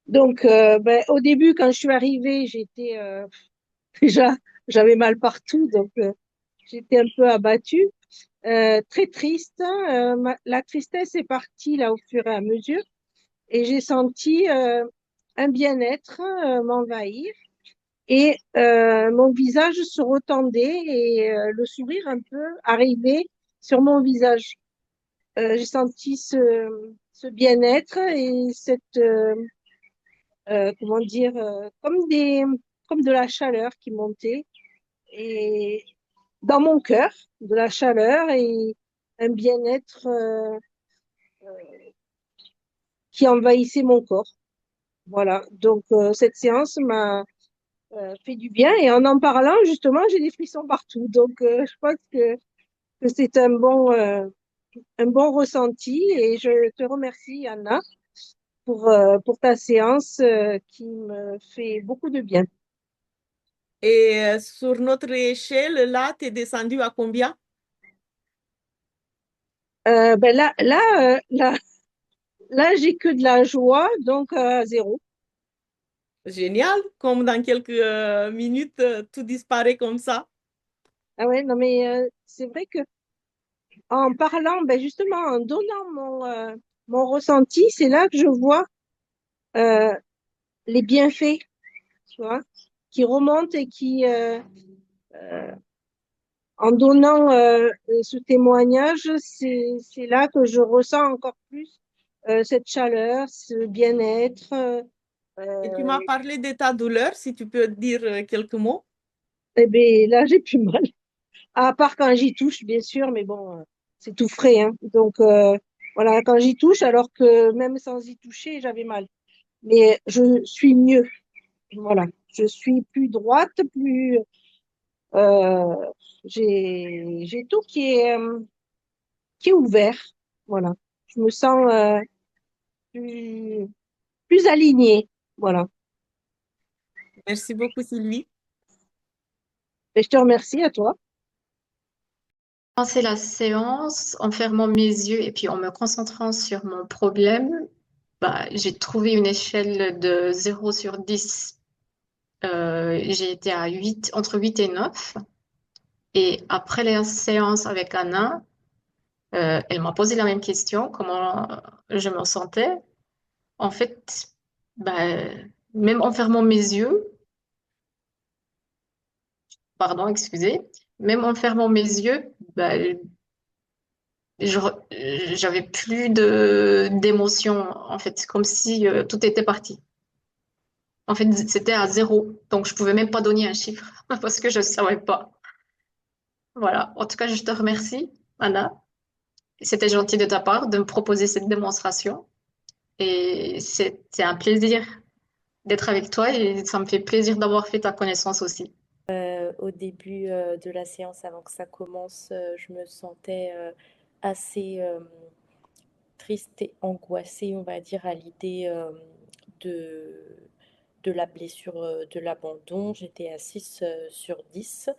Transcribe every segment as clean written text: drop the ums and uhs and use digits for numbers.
Donc, au début, quand je suis arrivée, j'étais déjà, j'avais mal partout, donc j'étais un peu abattue, très triste. La tristesse est partie là au fur et à mesure, et j'ai senti un bien-être m'envahir, et mon visage se retendait et le sourire un peu arrivait sur mon visage. J'ai senti ce bien-être et cette comment dire, comme de la chaleur qui montait et dans mon cœur, de la chaleur et un bien-être qui envahissait mon corps. Voilà. Donc cette séance m'a fait du bien et en parlant justement, j'ai des frissons partout. Donc je pense que c'est un bon ressenti et je te remercie Anna pour ta séance qui me fait beaucoup de bien. Et sur notre échelle, là, tu es descendu à combien? Là, j'ai que de la joie, donc zéro. Génial, comme dans quelques minutes, tout disparaît comme ça. Ah ouais, non, mais c'est vrai que en parlant, justement, en donnant mon ressenti, c'est là que je vois euh, les bienfaits, tu vois, qui remontent et euh, en donnant ce témoignage, c'est là que je ressens encore plus cette chaleur, ce bien-être. Et tu Euh, m'as parlé de ta douleur, si tu peux dire quelques mots. et ben là, j'ai plus mal. À part quand j'y touche, bien sûr, mais bon, c'est tout frais, hein. Donc, voilà, quand j'y touche, alors que même sans y toucher, j'avais mal. Mais je suis mieux. Voilà. Je suis plus droite, plus, euh, j'ai tout qui est ouvert. Voilà. Je me sens, plus, plus alignée. Voilà. Merci beaucoup, Sylvie. Et je te remercie à toi. Commencer la séance en fermant mes yeux et puis en me concentrant sur mon problème, bah, j'ai trouvé une échelle de 0 sur 10. J'ai été à 8, entre 8 et 9. Et après la séance avec Anna, elle m'a posé la même question, comment je me sentais. En fait, bah, même en fermant mes yeux, pardon, excusez, même en fermant mes yeux, bah, je, j'avais plus de d'émotion, en fait, comme si tout était parti. En fait, c'était à 0. Donc, je pouvais même pas donner un chiffre parce que je savais pas. Voilà. En tout cas, je te remercie, Anna. C'était gentil de ta part de me proposer cette démonstration. Et c'était un plaisir d'être avec toi et ça me fait plaisir d'avoir fait ta connaissance aussi. Au début de la séance, avant que ça commence, je me sentais assez triste et angoissée, on va dire, à l'idée de, de la blessure de l'abandon. J'étais à 6 sur 10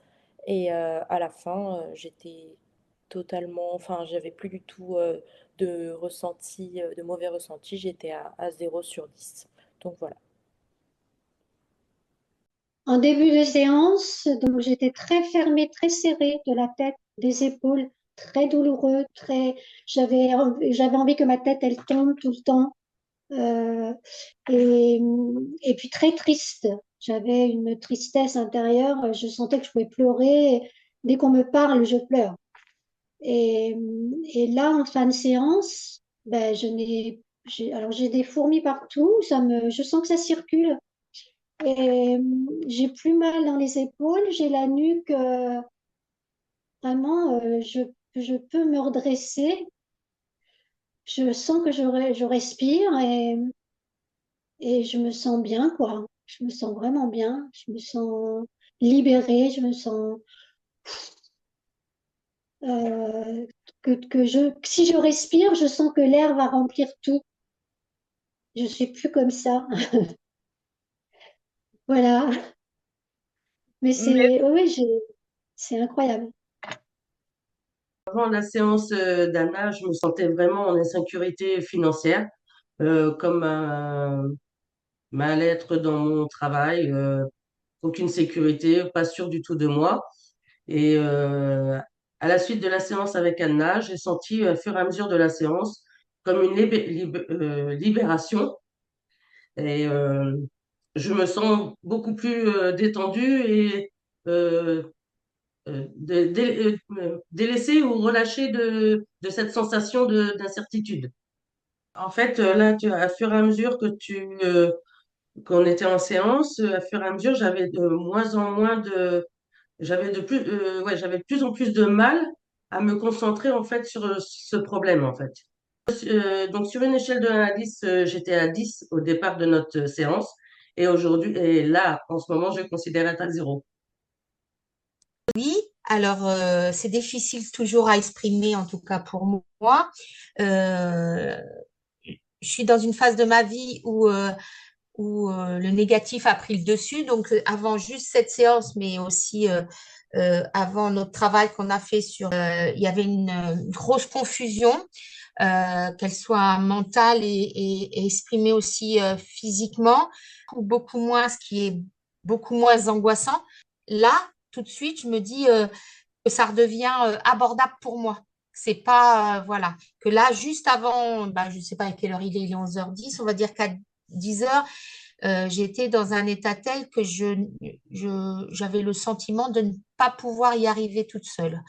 et à la fin, j'étais totalement, enfin, j'avais plus du tout de ressenti, de mauvais ressenti. J'étais à 0 sur 10. Donc voilà. En début de séance, donc j'étais très fermée, très serrée de la tête, des épaules, très douloureux, j'avais envie que ma tête elle tombe tout le temps. Euh, et, et puis très triste. J'avais une tristesse intérieure. Je sentais que je pouvais pleurer. Dès qu'on me parle, je pleure. Et, et là, en fin de séance, alors j'ai des fourmis partout. Je sens que ça circule. Et j'ai plus mal dans les épaules. J'ai la nuque. Vraiment, je peux me redresser. Je sens que je respire et je me sens bien, quoi. Je me sens vraiment bien. Je me sens libérée. Je me sens euh, si je respire, je sens que l'air va remplir tout. Je suis plus comme ça. Voilà. Mais Mais c'est incroyable. Avant la séance d'Anna, je me sentais vraiment en insécurité financière, comme mal-être dans mon travail, aucune sécurité, pas sûr du tout de moi. Et à la suite de la séance avec Anna, j'ai senti au fur et à mesure de la séance comme une libération. Et je me sens beaucoup plus détendue et euh, délaissée ou relâchée de cette sensation d'incertitude. En fait, là, à fur et à mesure qu'on était en séance, à fur et à mesure, j'avais de moins en moins j'avais de plus en plus de mal à me concentrer en fait sur ce problème en fait. Donc sur une échelle de 1 à 10, j'étais à 10 au départ de notre séance et là, en ce moment, je considère être à 0. Oui, alors c'est difficile toujours à exprimer, en tout cas pour moi. Euh, je suis dans une phase de ma vie où le négatif a pris le dessus. Donc, avant juste cette séance, mais aussi avant notre travail qu'on a fait il y avait une grosse confusion, qu'elle soit mentale et exprimée aussi physiquement, ou beaucoup moins, ce qui est beaucoup moins angoissant. Là, tout de suite, je me dis que ça redevient abordable pour moi. C'est pas, voilà, que là, juste avant, je ne sais pas à quelle heure il est 11h10, on va dire qu'à 10h, j'étais dans un état tel que j'avais le sentiment de ne pas pouvoir y arriver toute seule.